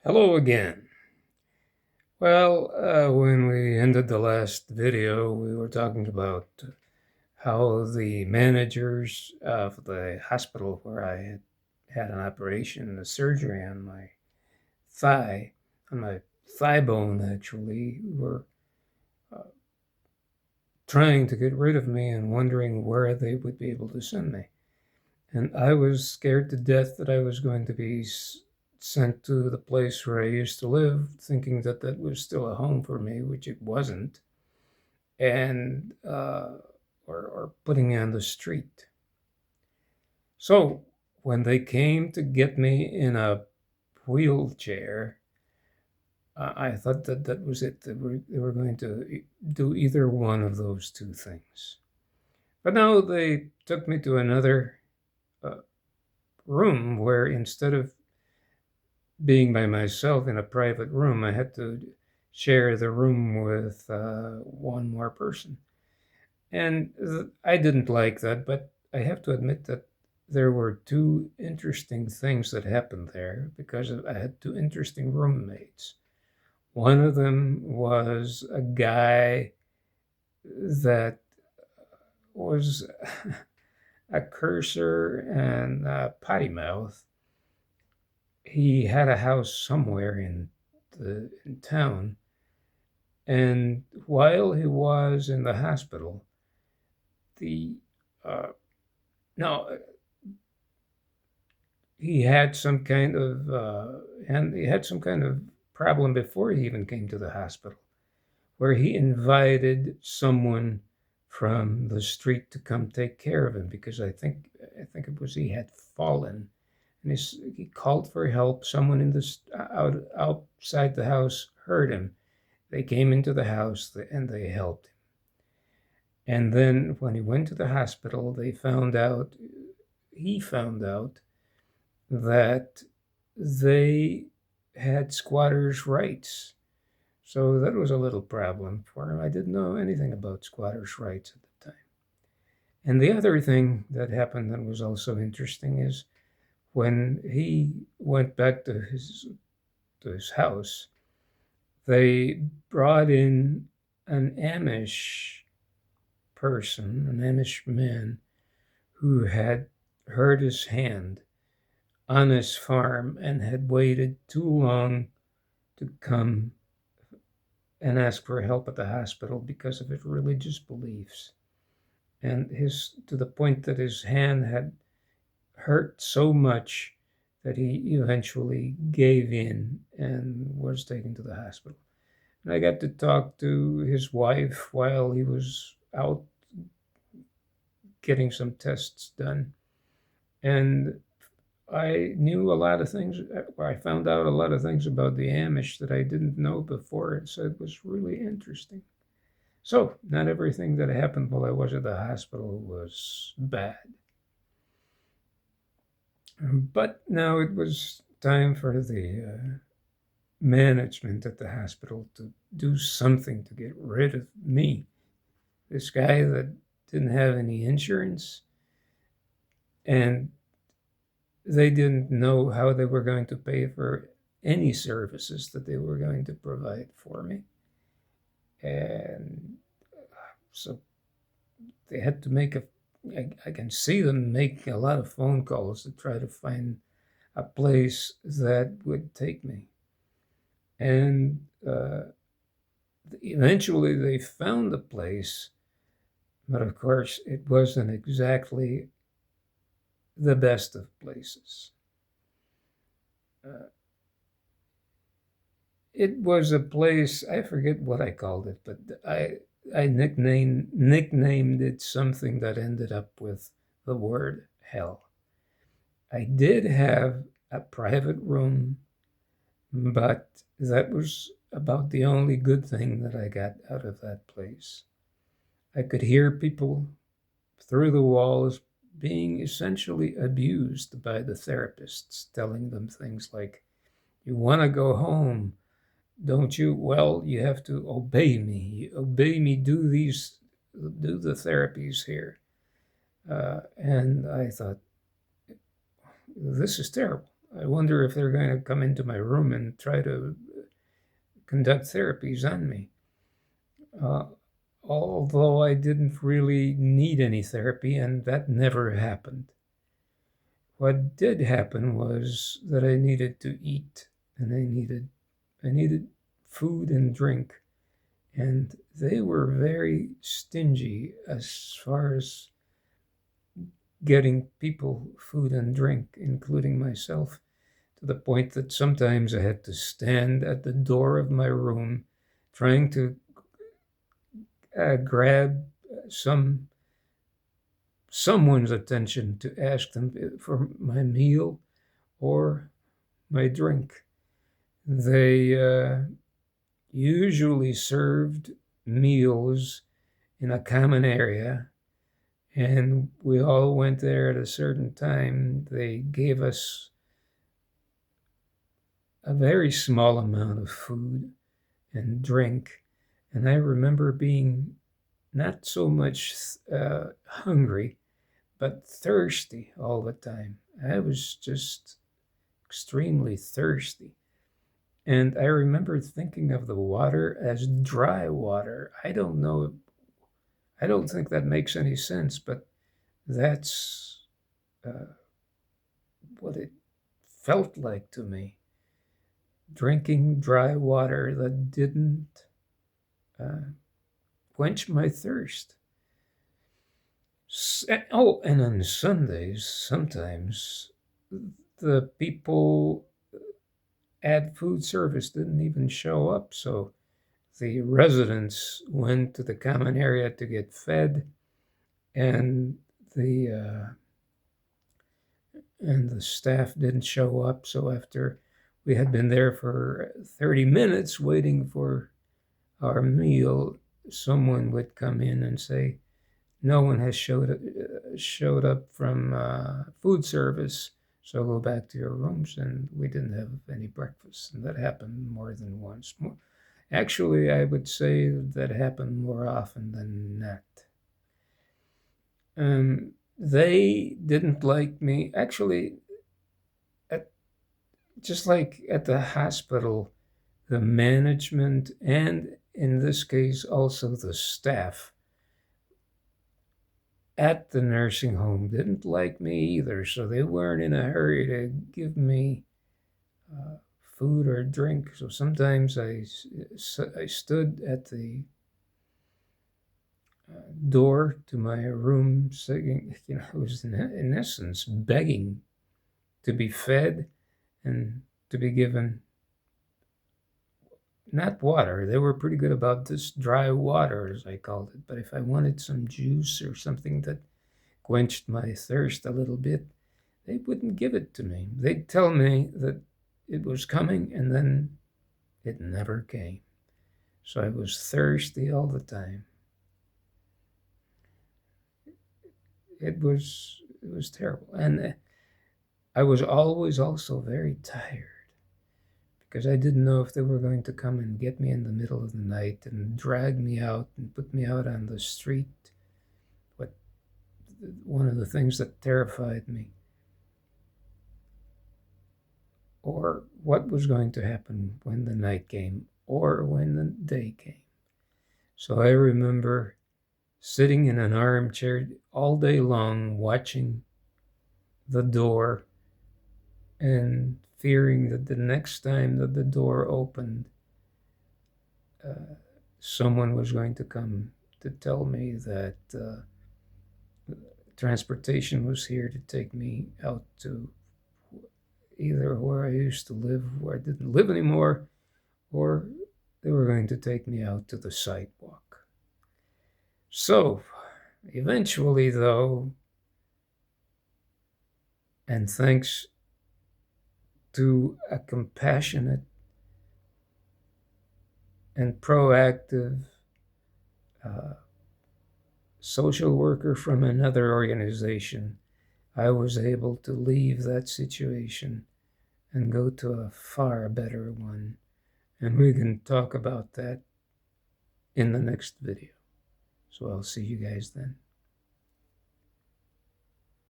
Hello again. When we ended the last video, we were talking about how the managers of the hospital where I had an operation, a surgery on thigh, on my thigh bone actually, were uh, trying to get rid of me and wondering where they would be able to send me. And I was scared to death that I was going to be sent to the place where I used to live, thinking that that was still a home for me, which it wasn't, and or putting me on the street. So when they came to get me in a wheelchair, I thought that that was it. They were going to do either one of those two things. But now they took me to another uh, room where instead of being by myself in a private room, I had to share the room with one more person. And I didn't like that, but I have to admit that there were two interesting things that happened there because I had two interesting roommates. One of them was a guy that was a cursor and a potty mouth. He had a house somewhere in town. And while he was in the hospital, the uh, no, he had some kind of and he had some kind of problem before he even came to the hospital, where he invited someone from the street to come take care of him because I think it was he had fallen, and he called for help. Someone in the outside the house heard him. They came into the house and they helped him. And then when he went to the hospital, he found out that they had squatters' rights. So that was a little problem for him. I didn't know anything about squatters' rights at the time. And the other thing that happened that was also interesting is when he went back to his house, they brought in an Amish person, an Amish man, who had hurt his hand on his farm and had waited too long to come and ask for help at the hospital because of his religious beliefs. And to the point that his hand had hurt so much that he eventually gave in and was taken to the hospital. And I got to talk to his wife while he was out getting some tests done. And I knew a lot of things, or I found out a lot of things about the Amish that I didn't know before, and so it was really interesting. So, not everything that happened while I was at the hospital was bad. But now it was time for the management at the hospital to do something to get rid of me. This guy that didn't have any insurance, and they didn't know how they were going to pay for any services that they were going to provide for me. And so they had to I can see them making a lot of phone calls to try to find a place that would take me. And eventually they found a place, but of course it wasn't exactly the best of places. Uh, it was a place, I forget what I called it, but I nicknamed it something that ended up with the word hell. I did have a private room, but that was about the only good thing that I got out of that place. I could hear people through the walls being essentially abused by the therapists, telling them things like, "You want to go home, don't you? Well, you have to obey me. Obey me, do the therapies here." And I thought, this is terrible. I wonder if they're going to come into my room and try to conduct therapies on me. Uh, Although I didn't really need any therapy, and that never happened. What did happen was that I needed to eat, and I needed food and drink, and they were very stingy as far as getting people food and drink, including myself, to the point that sometimes I had to stand at the door of my room trying to grab someone's attention to ask them for my meal or my drink. They usually served meals in a common area, and we all went there at a certain time. They gave us a very small amount of food and drink, and I remember being not so much hungry, but thirsty all the time. I was just extremely thirsty. And I remember thinking of the water as dry water. I don't know. I don't think that makes any sense, but that's uh, what it felt like to me. Drinking dry water that didn't uh, quench my thirst. Oh, and on Sundays, sometimes the people at food service didn't even show up. So the residents went to the common area to get fed, and the uh, and the staff didn't show up. So after we had been there for 30 minutes waiting for our meal, someone would come in and say, "No one has showed up from food service, so go back to your rooms." And we didn't have any breakfast, and that happened more than once. Actually, I would say that happened more often than not. They didn't like me. Actually, at, just like at the hospital, the management and in this case also the staff at the nursing home didn't like me either. So they weren't in a hurry to give me food or drink. So sometimes I stood at the door to my room, saying, I was in essence begging to be fed and to be given not water. They were pretty good about this dry water, as I called it. But if I wanted some juice or something that quenched my thirst a little bit, they wouldn't give it to me. They'd tell me that it was coming, and then it never came. So I was thirsty all the time. It was terrible, and I was always also very tired because I didn't know if they were going to come and get me in the middle of the night and drag me out and put me out on the street. But one of the things that terrified me, or what was going to happen when the night came or when the day came. So I remember sitting in an armchair all day long watching the door and fearing that the next time that the door opened, someone was going to come to tell me that transportation was here to take me out to either where I used to live, where I didn't live anymore, or they were going to take me out to the sidewalk. So, eventually, though, and thanks to a compassionate and proactive social worker from another organization, I was able to leave that situation and go to a far better one. And we can talk about that in the next video. So I'll see you guys then.